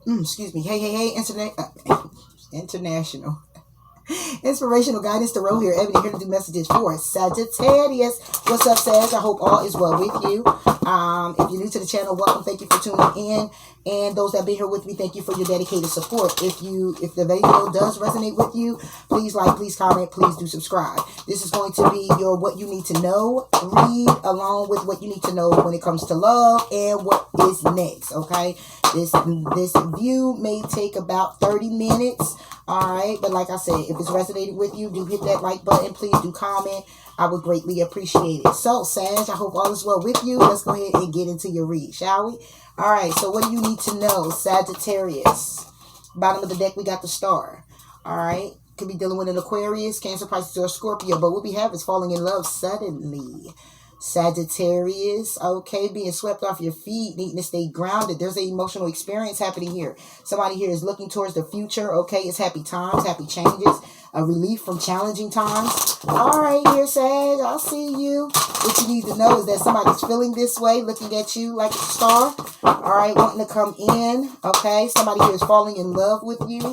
excuse me. Hey, international. Inspirational guidance, the road here. Ebony here to do messages for Sagittarius. What's up, Sag? I hope all is well with you. If you're new to the channel, welcome. Thank you for tuning in. And those that have been here with me, thank you for your dedicated support. If the video does resonate with you, please like, please comment, please do subscribe. This is going to be your what you need to know read, along with what you need to know when it comes to love and what is next. Okay, this view may take about 30 minutes. Alright, but like I said, if it's resonating with you, do hit that like button. Please do comment. I would greatly appreciate it. So, Sag, I hope all is well with you. Let's go ahead and get into your read, shall we? Alright, so what do you need to know, Sagittarius? Bottom of the deck, we got the Star. Alright, could be dealing with an Aquarius, Cancer, Pisces, or Scorpio. But what we have is falling in love suddenly. Sagittarius, okay, being swept off your feet, needing to stay grounded. There's an emotional experience happening here. Somebody here is looking towards the future, okay? It's happy times, happy changes, a relief from challenging times. All right, here, Sag, I see you. What you need to know is that somebody's feeling this way, looking at you like a star. All right, wanting to come in, okay? Somebody here is falling in love with you,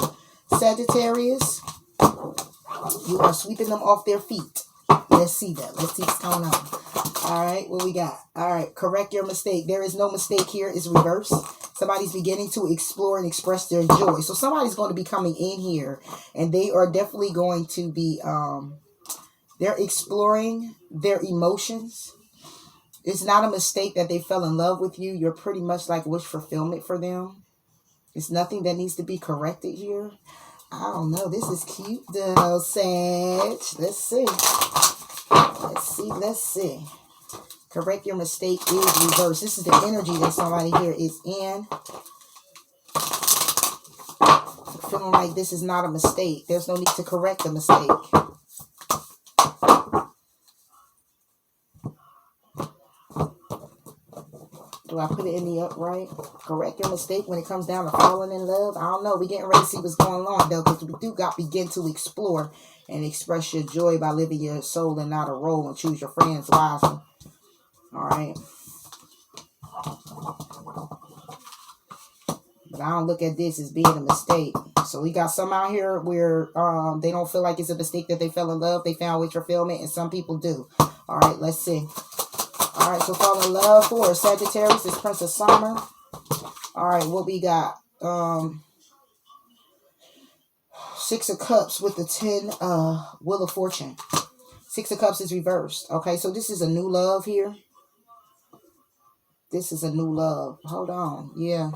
Sagittarius. You are sweeping them off their feet. Let's see that. Let's see what's going on. All right, what we got? All right, correct your mistake. There is no mistake here. It's reverse. Somebody's beginning to explore and express their joy. So somebody's going to be coming in here, and they are definitely going to be, they're exploring their emotions. It's not a mistake that they fell in love with you. You're pretty much like wish fulfillment for them. It's nothing that needs to be corrected here. I don't know. This is cute, though, Sag. Let's see. Let's see. Correct your mistake is reverse. This is the energy that somebody here is in. Feeling like this is not a mistake. There's no need to correct the mistake. Do I put it in the upright? Correct your mistake when it comes down to falling in love? I don't know. We're getting ready to see what's going on, though, because we do got to begin to explore and express your joy by living your soul and not a role, and choose your friends wisely. All right. But I don't look at this as being a mistake. So we got some out here where they don't feel like it's a mistake that they fell in love. They found with fulfillment, and some people do. All right, let's see. All right, so fall in love for Sagittarius is Prince of Summer. All right, what we got? Six of Cups with the 10 Wheel of Fortune. Six of Cups is reversed. Okay, so this is a new love here. This is a new love. Hold on. Yeah.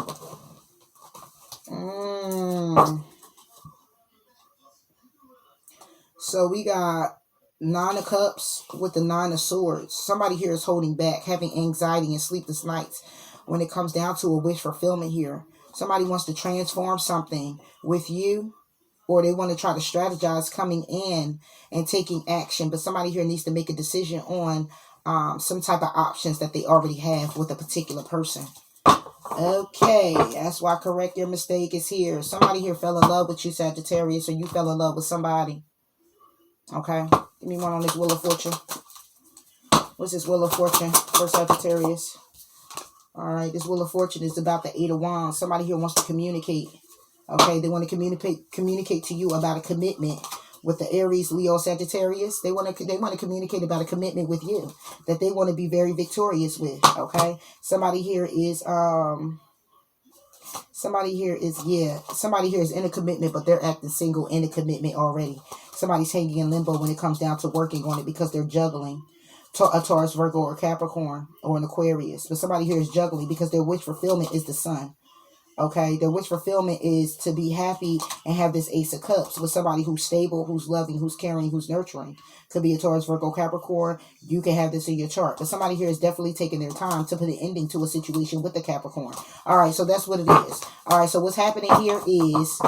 So we got 9 of Cups with the 9 of Swords. Somebody here is holding back, having anxiety and sleepless nights when it comes down to a wish fulfillment here. Somebody wants to transform something with you, or they want to try to strategize coming in and taking action. But somebody here needs to make a decision on some type of options that they already have with a particular person. Okay, that's why correct your mistake is here. Somebody here fell in love with you, Sagittarius, or you fell in love with somebody. Okay, give me one on this Wheel of Fortune. What's this Wheel of Fortune for Sagittarius? All right, this Wheel of Fortune is about the 8 of Wands. Somebody here wants to communicate. Okay, they want to communicate to you about a commitment with the Aries, Leo, Sagittarius. They want to communicate about a commitment with you that they want to be very victorious with. Okay, somebody here is in a commitment, but they're acting single in a commitment already. Somebody's hanging in limbo when it comes down to working on it because they're juggling a Taurus, Virgo, or Capricorn, or an Aquarius. But somebody here is juggling because their wish fulfillment is the Sun. Okay, their wish fulfillment is to be happy and have this Ace of Cups with somebody who's stable, who's loving, who's caring, who's nurturing. Could be a Taurus, Virgo, Capricorn. You can have this in your chart. But somebody here is definitely taking their time to put an ending to a situation with the Capricorn. All right, so that's what it is. All right, so what's happening here is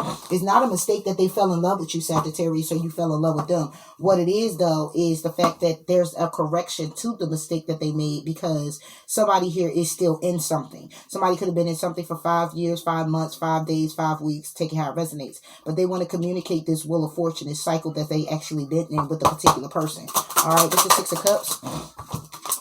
not a mistake that they fell in love with you, Sagittarius, so you fell in love with them. What it is, though, is the fact that there's a correction to the mistake that they made because somebody here is still in something. Somebody could have been in something for 5 years, 5 months, 5 days, 5 weeks, take it how it resonates. But they want to communicate this Wheel of Fortune, this cycle that they actually been in with a particular person. All right, this is 6 of Cups.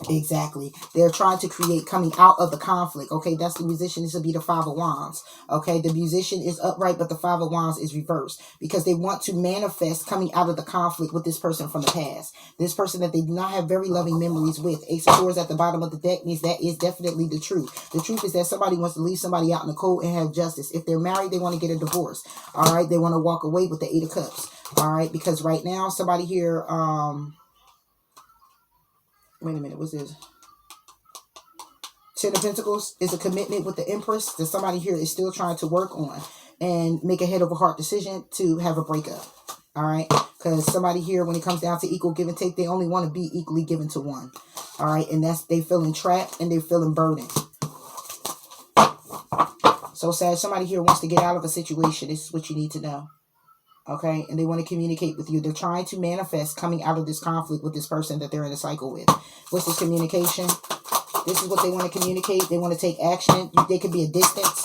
Exactly. They're trying to create coming out of the conflict. Okay, that's the musician. This will be the Five of Wands. Okay, the musician is upright, but the Five of Wands is reversed because they want to manifest coming out of the conflict with this person from the past. This person that they do not have very loving memories with. Ace of Swords at the bottom of the deck means that is definitely the truth. The truth is that somebody wants to leave somebody out in the cold and have justice. If they're married, they want to get a divorce. All right, they want to walk away with the Eight of Cups. All right, because right now somebody here, wait a minute, what's this? Ten of Pentacles is a commitment with the Empress that somebody here is still trying to work on and make a head over heart decision to have a breakup. All right. Because somebody here, when it comes down to equal give and take, they only want to be equally given to one. All right. And that's, they feeling trapped and they're feeling burdened. So sad. Somebody here wants to get out of a situation. This is what you need to know. Okay. And they want to communicate with you. They're trying to manifest coming out of this conflict with this person that they're in a cycle with. What's this communication? This is what they want to communicate. They want to take action. They could be a distance.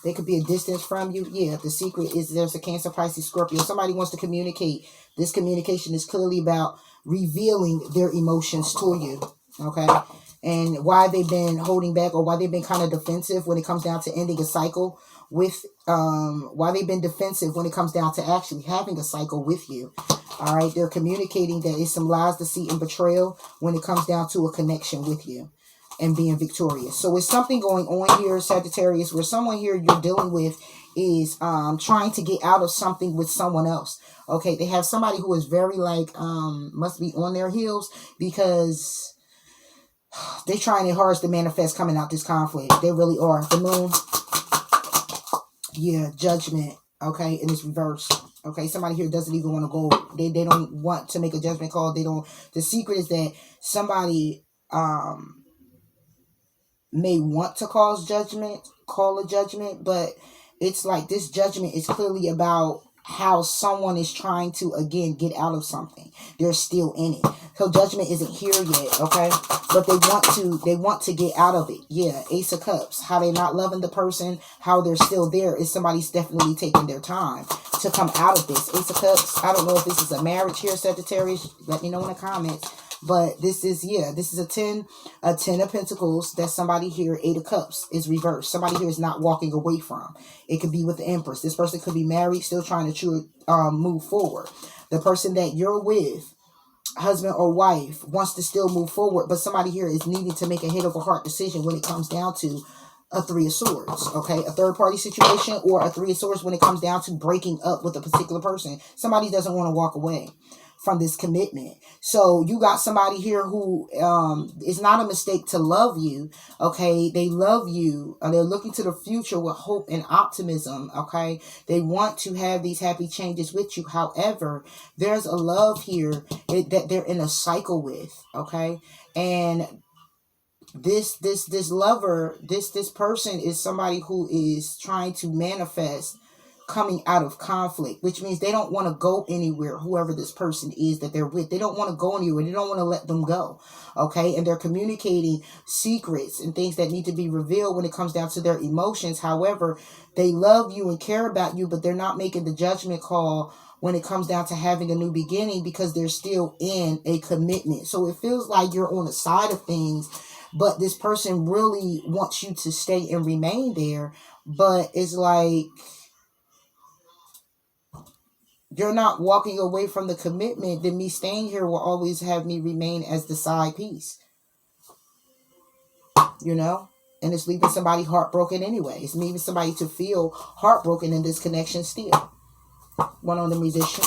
They could be a distance from you. Yeah, the secret is there's a Cancer, Pisces, Scorpio. Somebody wants to communicate. This communication is clearly about revealing their emotions to you. Okay? And why they've been holding back or why they've been kind of defensive when it comes down to ending a cycle with, why they've been defensive when it comes down to actually having a cycle with you. All right, they're communicating that it's some lies, deceit, and betrayal when it comes down to a connection with you and being victorious. So it's something going on here, Sagittarius, where someone here you're dealing with is trying to get out of something with someone else. Okay, they have somebody who is very like, must be on their heels because they're trying their hardest to manifest coming out this conflict. They really are. The Moon, yeah, Judgment, okay, and it's reversed. Okay, somebody here doesn't even want to go. They don't want to make a judgment call. They don't. The secret is that somebody may want to call a judgment, but it's like this judgment is clearly about how someone is trying to again get out of something. They're still in it. So judgment isn't here yet, okay? But they want to get out of it. Yeah, Ace of Cups. How they're not loving the person, how they're still there is somebody's definitely taking their time to come out of this. Ace of Cups. I don't know if this is a marriage here, Sagittarius. Let me know in the comments. But this is, yeah, this is a 10 of Pentacles that somebody here, 8 of Cups, is reversed. Somebody here is not walking away from. It could be with the Empress. This person could be married, still trying to move forward. The person that you're with, husband or wife, wants to still move forward, but somebody here is needing to make a head over heart decision when it comes down to a 3 of Swords, okay? A third party situation or a 3 of Swords when it comes down to breaking up with a particular person. Somebody doesn't want to walk away from this commitment. So you got somebody here who is not a mistake to love you, okay? They love you. They're looking to the future with hope and optimism, okay? They want to have these happy changes with you. However, there's a love here that they're in a cycle with, okay? And this lover, this person is somebody who is trying to manifest coming out of conflict, which means they don't want to go anywhere, whoever this person is that they're with. They don't want to go anywhere. They don't want to let them go, okay? And they're communicating secrets and things that need to be revealed when it comes down to their emotions. However, they love you and care about you, but they're not making the judgment call when it comes down to having a new beginning because they're still in a commitment. So it feels like you're on the side of things, but this person really wants you to stay and remain there. But it's like you're not walking away from the commitment, then me staying here will always have me remain as the side piece. You know? And it's leaving somebody heartbroken anyway. It's leaving somebody to feel heartbroken in this connection still. One on the musician.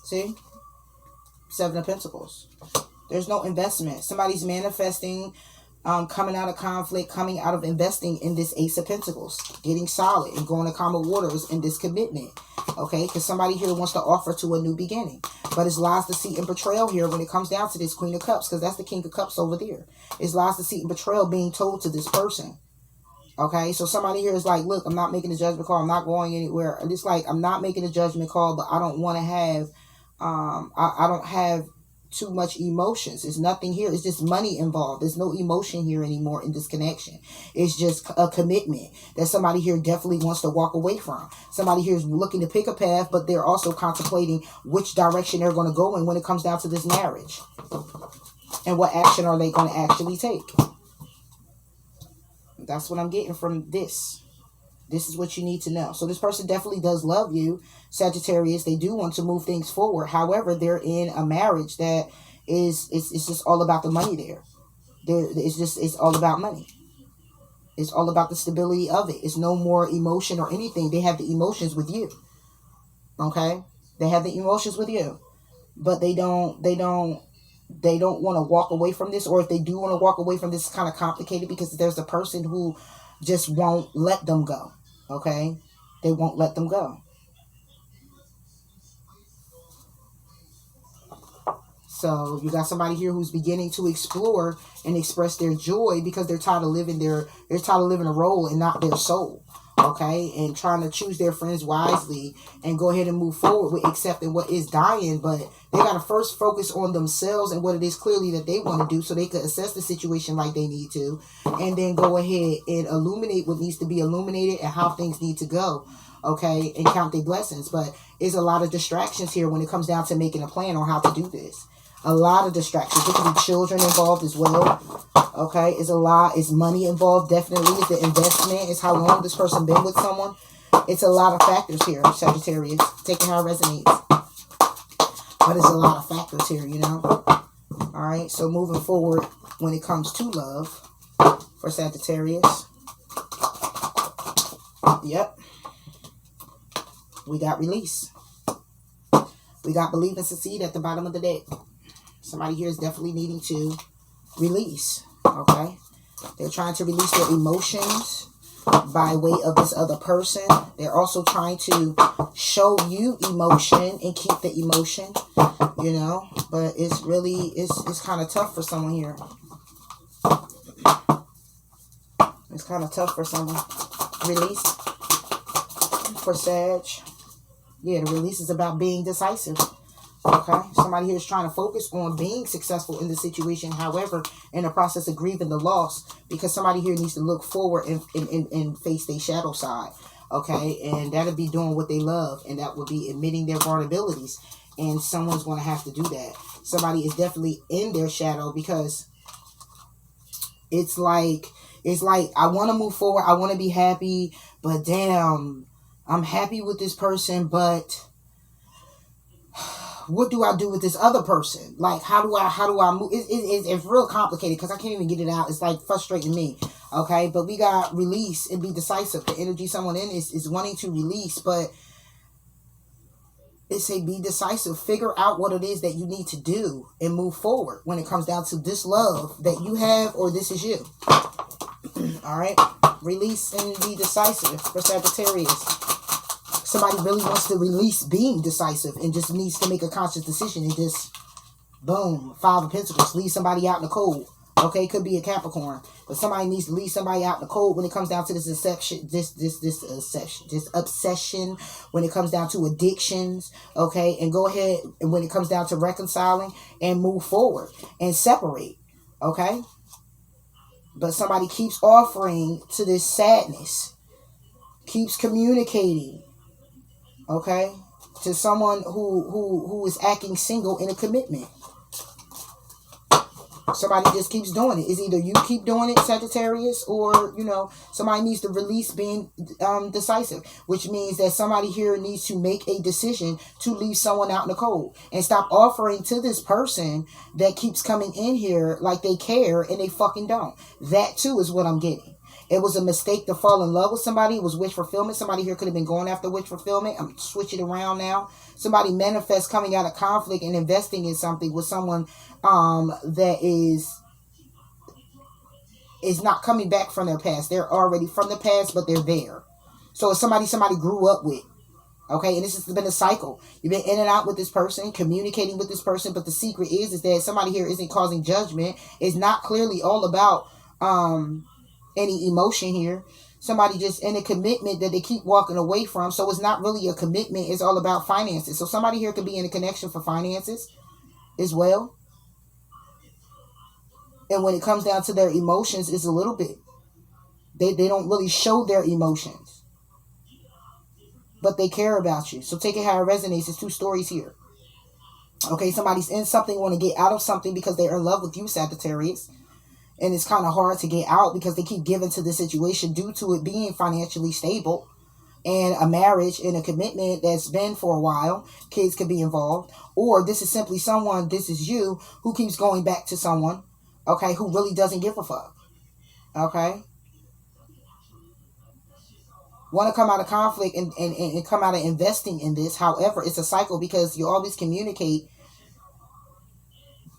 See? 7 of Pentacles. There's no investment. Somebody's manifesting coming out of conflict, coming out of investing in this Ace of Pentacles, getting solid and going to calmer waters in this commitment, okay? Because somebody here wants to offer to a new beginning. But it's lies, deceit, and betrayal here when it comes down to this Queen of Cups, because that's the King of Cups over there. It's lies, deceit, and betrayal being told to this person, okay? So somebody here is like, look, I'm not making a judgment call. I'm not going anywhere. And it's like, I'm not making a judgment call, but I don't want to have, I don't have too much emotions. There's nothing here. It's just money involved. There's no emotion here anymore in this connection. It's just a commitment that somebody here definitely wants to walk away from. Somebody here is looking to pick a path, but they're also contemplating which direction they're going to go in when it comes down to this marriage. And what action are they going to actually take? That's what I'm getting from this. This is what you need to know. So this person definitely does love you, Sagittarius. They do want to move things forward. However, they're in a marriage that it's just all about the money there. It's all about money. It's all about the stability of it. It's no more emotion or anything. They have the emotions with you. Okay? They have the emotions with you. But they don't want to walk away from this. Or if they do want to walk away from this, it's kind of complicated because there's a person who just won't let them go. Okay? They won't let them go. So you got somebody here who's beginning to explore and express their joy because they're tired of living a role and not their soul. Okay? And trying to choose their friends wisely and go ahead and move forward with accepting what is dying. But they got to first focus on themselves and what it is clearly that they want to do so they could assess the situation like they need to. And then go ahead and illuminate what needs to be illuminated and how things need to go. Okay? And count their blessings. But there's a lot of distractions here when it comes down to making a plan on how to do this. A lot of distractions. There could be children involved as well. Okay, it's a lot. It's money involved, definitely. It's the investment. It's how long this person been with someone. It's a lot of factors here, Sagittarius. Take it how it resonates. But it's a lot of factors here, you know. All right, so moving forward when it comes to love for Sagittarius. Yep. We got release. We got believe and succeed at the bottom of the deck. Somebody here is definitely needing to release. Okay? They're trying to release their emotions by way of this other person. They're also trying to show you emotion and keep the emotion, you know. But it's really, it's kind of tough for someone here. It's kind of tough for someone. Release for Sag. Yeah, the release is about being decisive. Okay, somebody here is trying to focus on being successful in the situation. However, in the process of grieving the loss, because somebody here needs to look forward and face their shadow side. Okay, and that'll be doing what they love, and that will be admitting their vulnerabilities. And someone's going to have to do that. Somebody is definitely in their shadow because it's like I want to move forward. I want to be happy, but damn, I'm happy with this person, but what do I do with this other person? Like, how do I move? It's real complicated because I can't even get it out. It's like frustrating me. Okay, but we got release and be decisive. The energy someone in is wanting to release, but it's a be decisive. Figure out what it is that you need to do and move forward when it comes down to this love that you have or this is you. All right, release and be decisive for Sagittarius. Somebody really wants to release being decisive and just needs to make a conscious decision and just, boom, 5 of Pentacles, leave somebody out in the cold. Okay, could be a Capricorn, but somebody needs to leave somebody out in the cold when it comes down to this obsession, when it comes down to addictions. Okay, and go ahead and when it comes down to reconciling and move forward and separate. Okay, but somebody keeps offering to this sadness, keeps communicating. Okay, to someone who is acting single in a commitment. Somebody just keeps doing it. It's either you keep doing it, Sagittarius, or, you know, somebody needs to release being decisive, which means that somebody here needs to make a decision to leave someone out in the cold and stop offering to this person that keeps coming in here like they care and they fucking don't. That too is what I'm getting. It was a mistake to fall in love with somebody. It was wish fulfillment. Somebody here could have been going after wish fulfillment. I'm switching it around now. Somebody manifests coming out of conflict and investing in something with someone that is not coming back from their past. They're already from the past, but they're there. So it's somebody grew up with. Okay, and this has been a cycle. You've been in and out with this person, communicating with this person, but the secret is that somebody here isn't causing judgment. It's not clearly all about any emotion here. Somebody just in a commitment that they keep walking away from. So it's not really a commitment. It's all about finances. So somebody here could be in a connection for finances as well. And when it comes down to their emotions, it's a little bit. They don't really show their emotions. But they care about you. So take it how it resonates. It's 2 stories here. Okay, somebody's in something, want to get out of something because they're in love with you, Sagittarius. And it's kind of hard to get out because they keep giving to the situation due to it being financially stable. And a marriage and a commitment that's been for a while. Kids could be involved. Or this is simply someone, this is you, who keeps going back to someone, okay, who really doesn't give a fuck. Okay? Want to come out of conflict and come out of investing in this. However, it's a cycle because you always communicate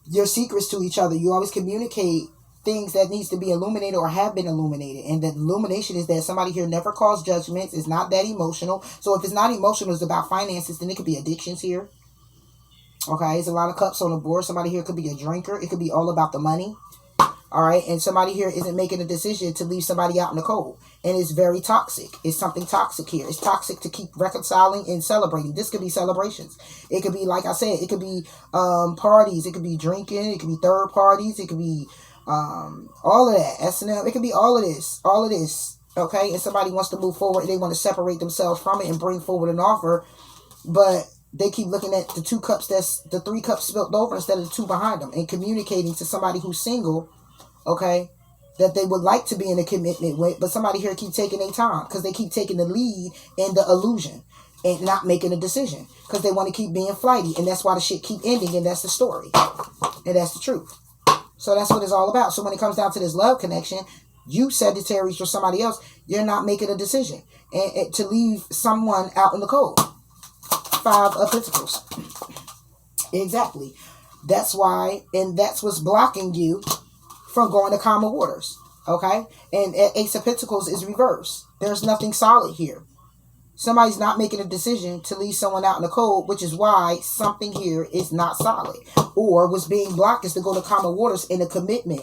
your secrets to each other. You always communicate things that needs to be illuminated or have been illuminated. And the illumination is that somebody here never calls judgments. It's not that emotional. So if it's not emotional, it's about finances, then it could be addictions here. Okay, it's a lot of cups on the board. Somebody here could be a drinker. It could be all about the money. All right, and somebody here isn't making a decision to leave somebody out in the cold. And it's very toxic. It's something toxic here. It's toxic to keep reconciling and celebrating. This could be celebrations. It could be, like I said, it could be parties. It could be drinking. It could be third parties. It could be all of that. S&M. It could be all of this. All of this. Okay, and somebody wants to move forward. And they want to separate themselves from it and bring forward an offer. But they keep looking at the 2 cups, that's the 3 cups spilled over instead of the 2 behind them. And communicating to somebody who's single, okay, that they would like to be in a commitment with, but somebody here keep taking their time because they keep taking the lead in the illusion and not making a decision because they want to keep being flighty, and that's why the shit keep ending, and that's the story, and that's the truth. So that's what it's all about. So when it comes down to this love connection, you, Sagittarius, or somebody else, you're not making a decision and to leave someone out in the cold. 5 of Pentacles. Exactly. That's why, and that's what's blocking you from going to calmer waters. Okay? And Ace of Pentacles is reversed. There's nothing solid here. Somebody's not making a decision to leave someone out in the cold, which is why something here is not solid. Or what's being blocked is to go to calmer waters in a commitment.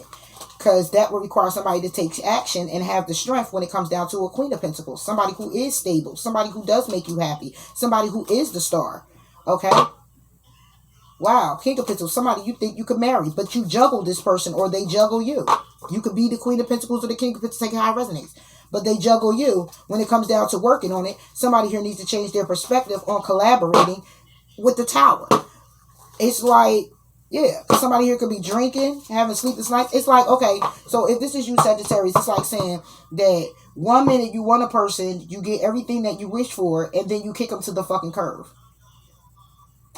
Because that will require somebody to take action and have the strength when it comes down to a Queen of Pentacles. Somebody who is stable. Somebody who does make you happy. Somebody who is the star. Okay? Wow, King of Pentacles, somebody you think you could marry, but you juggle this person or they juggle you. You could be the Queen of Pentacles or the King of Pentacles, take how it resonates. But they juggle you when it comes down to working on it. Somebody here needs to change their perspective on collaborating with the Tower. It's like, yeah, because somebody here could be drinking, having sleepless nights. It's like, okay, so if this is you, Sagittarius, it's like saying that 1 minute you want a person, you get everything that you wish for, and then you kick them to the fucking curb.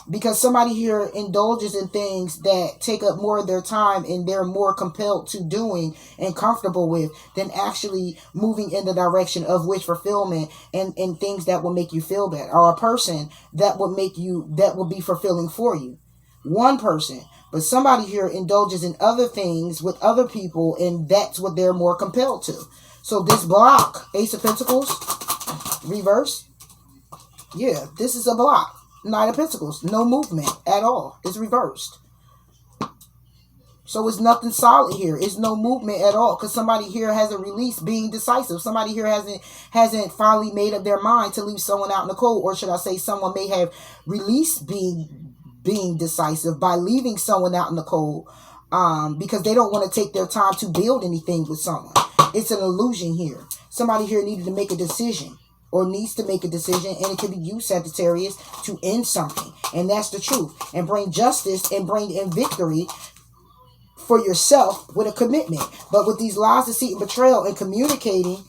Because somebody here indulges in things that take up more of their time and they're more compelled to doing and comfortable with than actually moving in the direction of wish fulfillment and things that will make you feel better. Or a person that will make you, that will be fulfilling for you. One person. But somebody here indulges in other things with other people, and that's what they're more compelled to. So this block, Ace of Pentacles, reverse. Yeah, this is a block. Knight of Pentacles, no movement at all. It's reversed. So it's nothing solid here. It's no movement at all because somebody here hasn't released being decisive. Somebody here hasn't finally made up their mind to leave someone out in the cold, or should I say someone may have released being decisive by leaving someone out in the cold because they don't want to take their time to build anything with someone. It's an illusion here. Somebody here needed to make a decision. Or needs to make a decision, and it could be you, Sagittarius, to end something. And that's the truth. And bring justice and bring in victory for yourself with a commitment. But with these lies, deceit, and betrayal, and communicating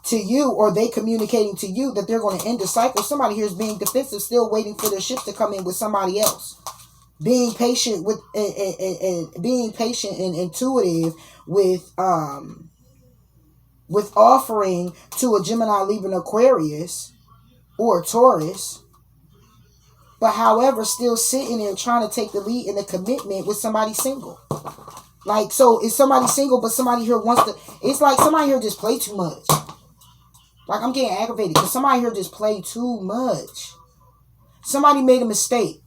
to you, or they communicating to you that they're going to end the cycle, somebody here is being defensive, still waiting for their ships to come in with somebody else. Being patient with being patient and intuitive with offering to a Gemini, Libra, and Aquarius, or a Taurus, but however, still sitting there trying to take the lead in a commitment with somebody single. Like, so is somebody single, but somebody here wants to, it's like somebody here just play too much. Like, I'm getting aggravated because somebody here just play too much. Somebody made a mistake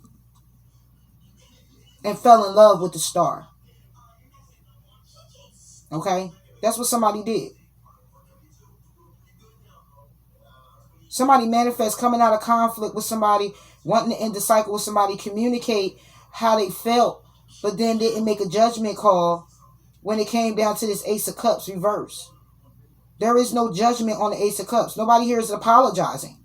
and fell in love with the star. Okay? That's what somebody did. Somebody manifests coming out of conflict with somebody, wanting to end the cycle with somebody, communicate how they felt, but then didn't make a judgment call when it came down to this Ace of Cups reverse. There is no judgment on the Ace of Cups. Nobody here is apologizing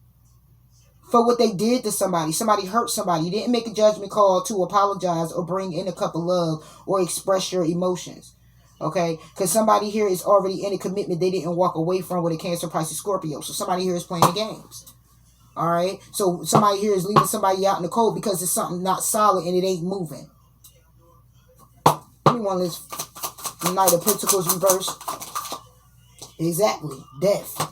for what they did to somebody. Somebody hurt somebody. You didn't make a judgment call to apologize or bring in a cup of love or express your emotions. Okay? Because somebody here is already in a commitment they didn't walk away from with a Cancer, Pisces, Scorpio. So somebody here is playing games. All right? So somebody here is leaving somebody out in the cold because it's something not solid and it ain't moving. Give me one of this Knight of Pentacles reverse. Exactly. Death.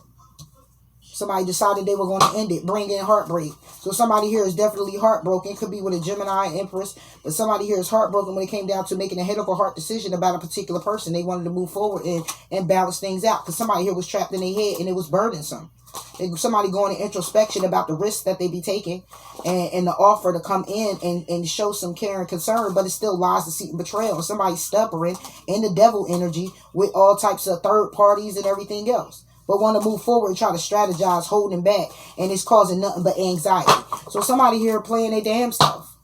Somebody decided they were going to end it. Bring in heartbreak. So somebody here is definitely heartbroken. Could be with a Gemini, Empress. But somebody here is heartbroken when it came down to making a head over heart decision about a particular person. They wanted to move forward and balance things out. Because somebody here was trapped in their head and it was burdensome. Somebody going to introspection about the risks that they be taking. And the offer to come in and show some care and concern. But it still lies, deceit, and betrayal. And somebody stubborn in the devil energy with all types of third parties and everything else. But want to move forward and try to strategize, holding back, and it's causing nothing but anxiety. So somebody here playing their damn stuff.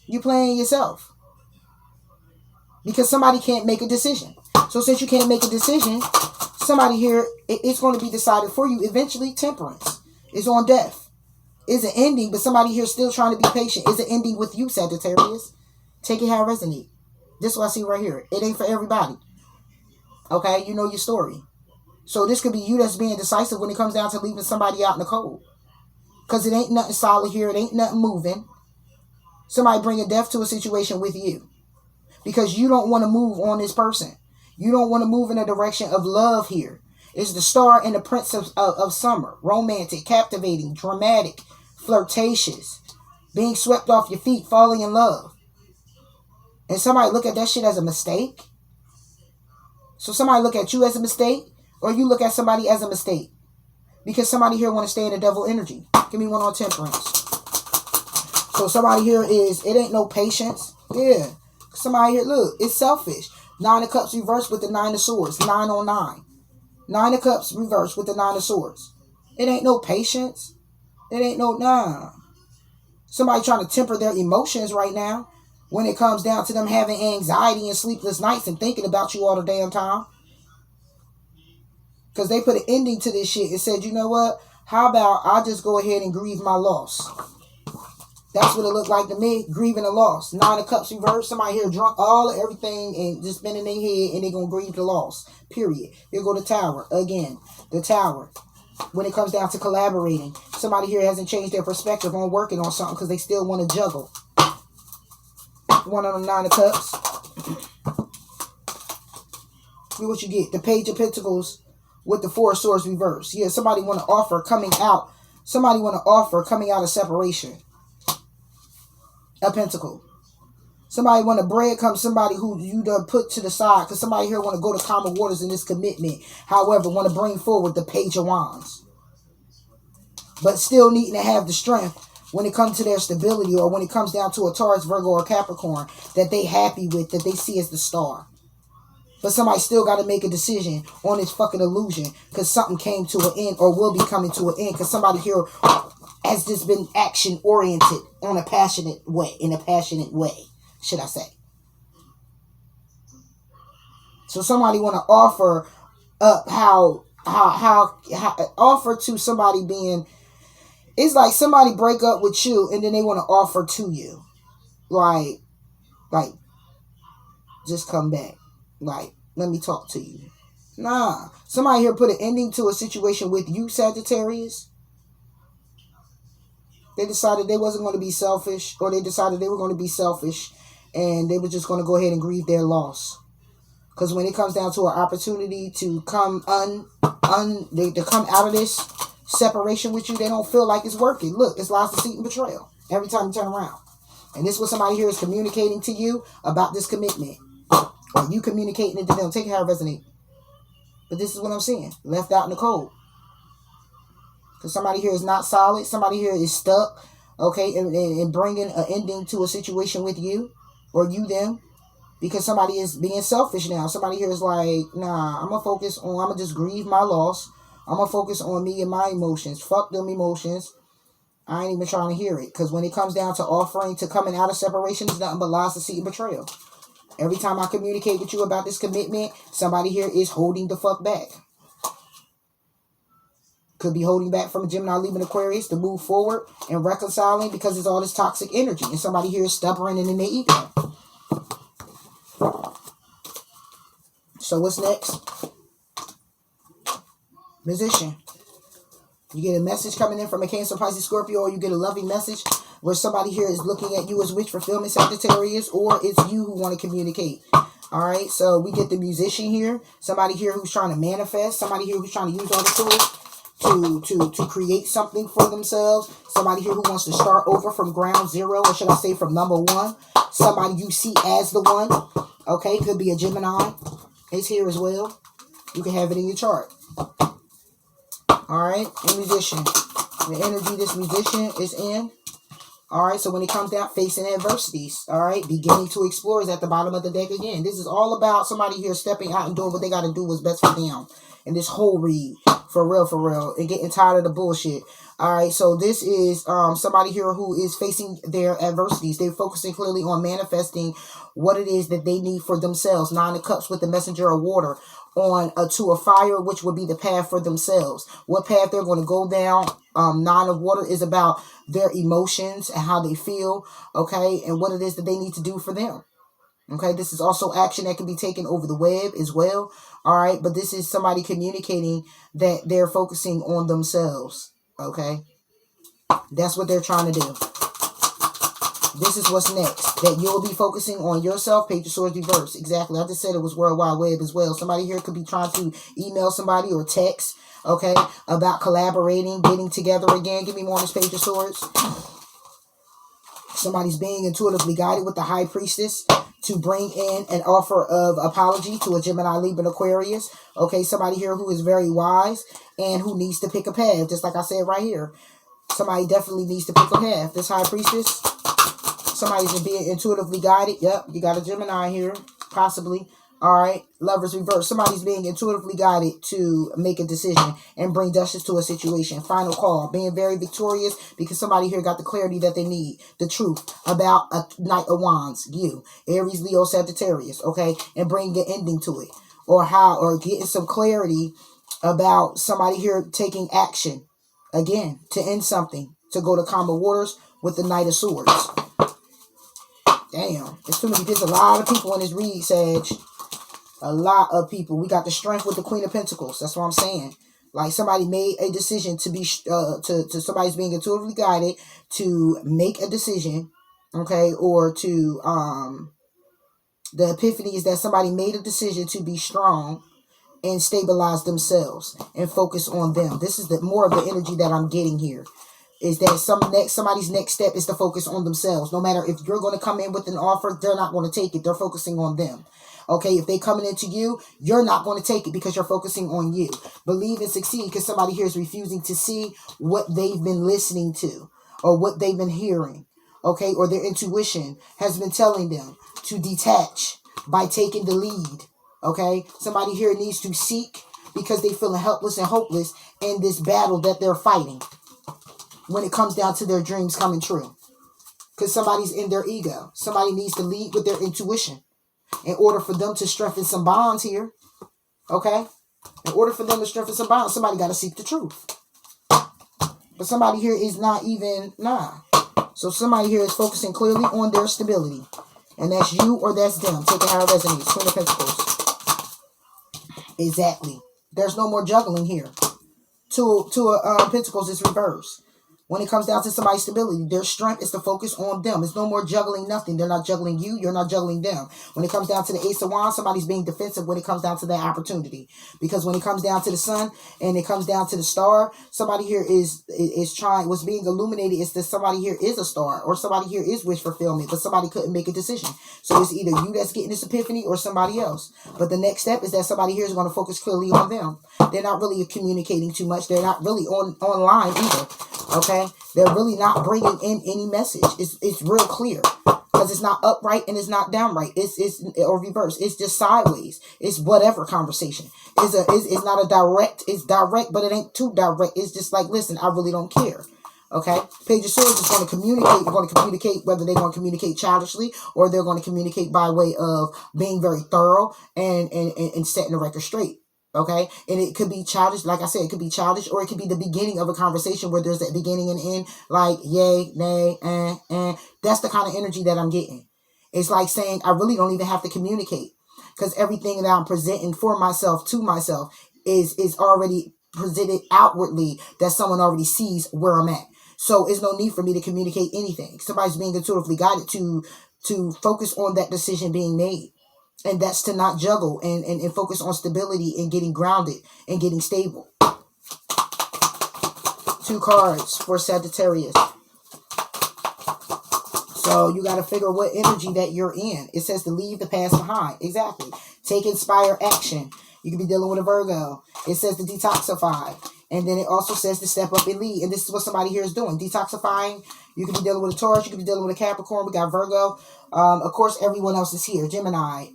You playing yourself. Because somebody can't make a decision. So since you can't make a decision, somebody here, it's going to be decided for you. Eventually, temperance is on death. It's an ending, but somebody here still trying to be patient. It's an ending with you, Sagittarius. Take it how it resonates. This is what I see right here. It ain't for everybody. Okay, you know your story. So this could be you that's being decisive when it comes down to leaving somebody out in the cold. Because it ain't nothing solid here. It ain't nothing moving. Somebody bringing death to a situation with you. Because you don't want to move on this person. You don't want to move in a direction of love here. It's the Star and the Prince of Summer. Romantic, captivating, dramatic, flirtatious. Being swept off your feet, falling in love. And somebody look at that shit as a mistake. So somebody look at you as a mistake, or you look at somebody as a mistake. Because somebody here want to stay in the devil energy. Give me one on temperance. So somebody here is, it ain't no patience. Yeah. Somebody here, look, it's selfish. 9 of Cups reversed with the 9 of Swords. 9 on 9. 9 of Cups reversed with the 9 of Swords. It ain't no patience. It ain't no, nah. Somebody trying to temper their emotions right now. When it comes down to them having anxiety and sleepless nights and thinking about you all the damn time. Because they put an ending to this shit and said, you know what? How about I just go ahead and grieve my loss? That's what it looked like to me. Grieving a loss. 9 of Cups reversed. Somebody here drunk all of everything and just been in their head and they're going to grieve the loss. Period. Here go the Tower. Again. The Tower. When it comes down to collaborating. Somebody here hasn't changed their perspective on working on something because they still want to juggle. One of them 9 of Cups. See what you get. The Page of Pentacles with the 4 of Swords reversed. Yeah, somebody want to offer coming out. Somebody want to offer coming out of separation. A Pentacle. Somebody want to breadcrumb somebody who you done put to the side. Because somebody here want to go to calmer waters in this commitment. However, want to bring forward the Page of Wands. But still needing to have the strength when it comes to their stability, or when it comes down to a Taurus, Virgo, or Capricorn that they happy with, that they see as the star. But somebody still got to make a decision on this fucking illusion because something came to an end or will be coming to an end because somebody here has just been action oriented on a passionate way, should I say. So somebody want to offer up how offer to somebody being. It's like somebody break up with you and then they want to offer to you. Like, just come back. Like, let me talk to you. Nah. Somebody here put an ending to a situation with you, Sagittarius. They decided they wasn't going to be selfish, or they decided they were going to be selfish and they were just going to go ahead and grieve their loss. Because when it comes down to an opportunity to come to come out of this separation with you, they don't feel like it's working. Look, it's lies, deceit, and betrayal every time you turn around. And this is what somebody here is communicating to you about this commitment. Or you communicating it to them. Take it how it resonates. But this is what I'm saying. Left out in the cold. Because somebody here is not solid. Somebody here is stuck. Okay, and bringing an ending to a situation with you. Or you them. Because somebody is being selfish now. Somebody here is like, nah, I'm going to just grieve my loss. I'm going to focus on me and my emotions. Fuck them emotions. I ain't even trying to hear it. Because when it comes down to offering to coming out of separation, it's nothing but lies, deceit, and betrayal. Every time I communicate with you about this commitment, somebody here is holding the fuck back. Could be holding back from a Gemini, Libra, and Aquarius to move forward and reconciling because it's all this toxic energy. And somebody here is stubborn and in their ego. So what's next? Musician. You get a message coming in from a Cancer, Pisces, Scorpio, or you get a loving message where somebody here is looking at you as wish fulfillment, Sagittarius, or it's you who want to communicate. All right, so we get the musician here. Somebody here who's trying to manifest. Somebody here who's trying to use all the tools to create something for themselves. Somebody here who wants to start over from ground zero, or should I say from number one. Somebody you see as the one. Okay, could be a Gemini. It's here as well. You can have it in your chart. All right, a musician. The energy this musician is in. All right, so when it comes down, facing adversities, all right, beginning to explore is at the bottom of the deck again. This is all about somebody here stepping out and doing what they got to do what's best for them. And this whole read, for real, and getting tired of the bullshit. All right, so this is somebody here who is facing their adversities. They're focusing clearly on manifesting what it is that they need for themselves. 9 of Cups with the messenger of water on to a fire, which would be the path for themselves. What path they're going to go down. 9 of water is about their emotions and how they feel, okay, and what it is that they need to do for them. Okay, this is also action that can be taken over the web as well. All right, but this is somebody communicating that they're focusing on themselves. Okay, that's what they're trying to do. This is what's next. That you'll be focusing on yourself. Page of Swords reverse. Exactly. I just said it was World Wide Web as well. Somebody here could be trying to email somebody or text, okay, about collaborating, getting together again. Give me more on this Page of Swords. Somebody's being intuitively guided with the High Priestess to bring in an offer of apology to a Gemini, Libra, and Aquarius. Okay, somebody here who is very wise and who needs to pick a path. Just like I said right here. Somebody definitely needs to pick a path. This High Priestess, somebody's being intuitively guided. Yep, you got a Gemini here, possibly. All right, Lovers reverse. Somebody's being intuitively guided to make a decision and bring justice to a situation. Final call. Being very victorious because somebody here got the clarity that they need. The truth about a Knight of Wands. You. Aries, Leo, Sagittarius. Okay, and bring an ending to it. Or getting some clarity about somebody here taking action. Again, to end something. To go to calmer waters with the Knight of Swords. Damn, there's a lot of people in this read, Sag. A lot of people. We got the strength with the Queen of Pentacles. That's what I'm saying. Like somebody made a decision to be to somebody's being intuitively guided to make a decision, okay, or to the epiphany is that somebody made a decision to be strong and stabilize themselves and focus on them. This is the more of the energy that I'm getting here. Is that somebody's next step is to focus on themselves. No matter if you're going to come in with an offer, they're not going to take it. They're focusing on them. Okay, if they coming into you, you're not going to take it because you're focusing on you. Believe and succeed because somebody here is refusing to see what they've been listening to or what they've been hearing. Okay, or their intuition has been telling them to detach by taking the lead. Okay, somebody here needs to seek because they feeling helpless and hopeless in this battle that they're fighting. When it comes down to their dreams coming true. Because somebody's in their ego. Somebody needs to lead with their intuition. In order for them to strengthen some bonds here. Okay? In order for them to strengthen some bonds, somebody got to seek the truth. But somebody here is not even, So somebody here is focusing clearly on their stability. And that's you or that's them. Take it how it resonates. Queen of Pentacles. Exactly. There's no more juggling here. Two of Pentacles is reversed. When it comes down to somebody's stability, their strength is to focus on them. It's no more juggling nothing. They're not juggling you. You're not juggling them. When it comes down to the Ace of Wands, somebody's being defensive when it comes down to that opportunity. Because when it comes down to the sun and it comes down to the star, somebody here is trying, what's being illuminated is that somebody here is a star or somebody here is wish fulfillment, but somebody couldn't make a decision. So it's either you that's getting this epiphany or somebody else. But the next step is that somebody here is going to focus clearly on them. They're not really communicating too much. They're not really online either. Okay, they're really not bringing in any message. It's real clear because it's not upright and it's not downright. It's or reverse. It's just sideways. It's whatever conversation. It's not a direct. It's direct, but it ain't too direct. It's just like, listen, I really don't care. Okay, Page of Swords is going to communicate. They're going to communicate whether they're going to communicate childishly or they're going to communicate by way of being very thorough and setting the record straight. Okay, and it could be childish. Like I said, it could be childish, or it could be the beginning of a conversation where there's that beginning and end, like yay, nay, and. That's the kind of energy that I'm getting. It's like saying I really don't even have to communicate because everything that I'm presenting for myself to myself is already presented outwardly, that someone already sees where I'm at. So there's no need for me to communicate anything. Somebody's being intuitively guided to focus on that decision being made. And that's to not juggle and focus on stability and getting grounded and getting stable. 2 cards for Sagittarius. So you got to figure what energy that you're in. It says to leave the past behind. Exactly. Take inspire action. You could be dealing with a Virgo. It says to detoxify. And then it also says to step up and lead. And this is what somebody here is doing. Detoxifying. You could be dealing with a Taurus. You could be dealing with a Capricorn. We got Virgo. Of course, everyone else is here. Gemini,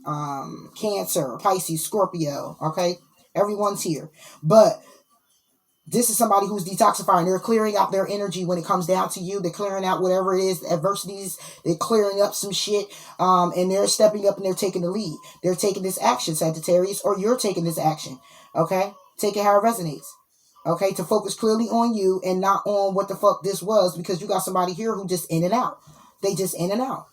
Cancer, Pisces, Scorpio. Okay? Everyone's here. But this is somebody who's detoxifying. They're clearing out their energy when it comes down to you. They're clearing out whatever it is, adversities. They're clearing up some shit. And they're stepping up and they're taking the lead. They're taking this action, Sagittarius, or you're taking this action. Okay? Take it how it resonates. Okay? To focus clearly on you and not on what the fuck this was, because you got somebody here who just in and out. They just in and out.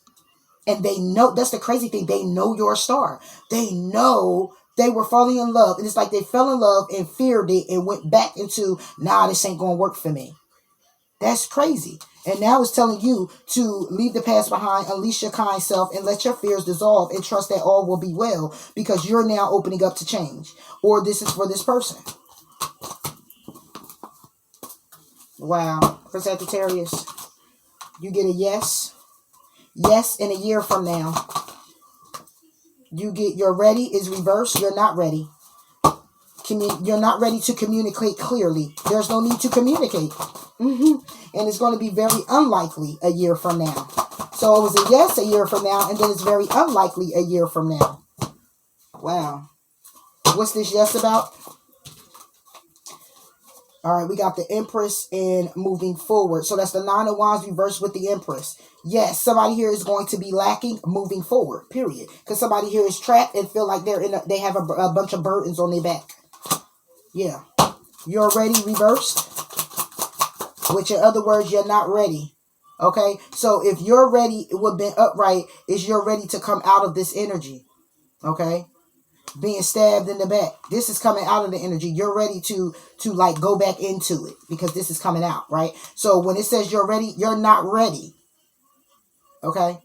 And they know, that's the crazy thing. They know your star. They know they were falling in love. And it's like they fell in love and feared it and went back into, nah, this ain't going to work for me. That's crazy. And now it's telling you to leave the past behind, unleash your kind self, and let your fears dissolve and trust that all will be well, because you're now opening up to change. Or this is for this person. Wow. For Sagittarius, you get a yes. Yes, in a year from now. You get you're ready is reversed. You're not ready. You're not ready to communicate clearly. There's no need to communicate. And it's going to be very unlikely a year from now. So it was a yes a year from now, and then it's very unlikely a year from now. Wow. What's this yes about? All right, we got the Empress and moving forward. So that's the 9 of Wands reversed with the Empress. Yes, somebody here is going to be lacking moving forward, period. Because somebody here is trapped and feel like they have a bunch of burdens on their back. Yeah. You're already reversed. Which in other words, you're not ready. Okay? So if you're ready, it would have been upright, is you're ready to come out of this energy. Okay? Being stabbed in the back. This is coming out of the energy. You're ready to like go back into it because this is coming out, right? So when it says you're ready, you're not ready. Okay?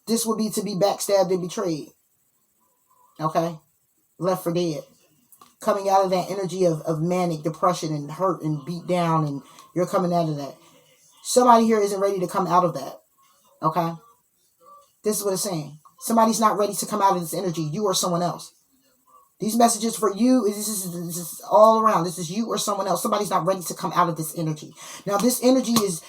This would be to be backstabbed and betrayed. Okay? Left for dead. Coming out of that energy of manic depression and hurt and beat down, and you're coming out of that. Somebody here isn't ready to come out of that. Okay? This is what it's saying. Somebody's not ready to come out of this energy. You or someone else. These messages for you, this is all around. This is you or someone else. Somebody's not ready to come out of this energy. Now, this energy is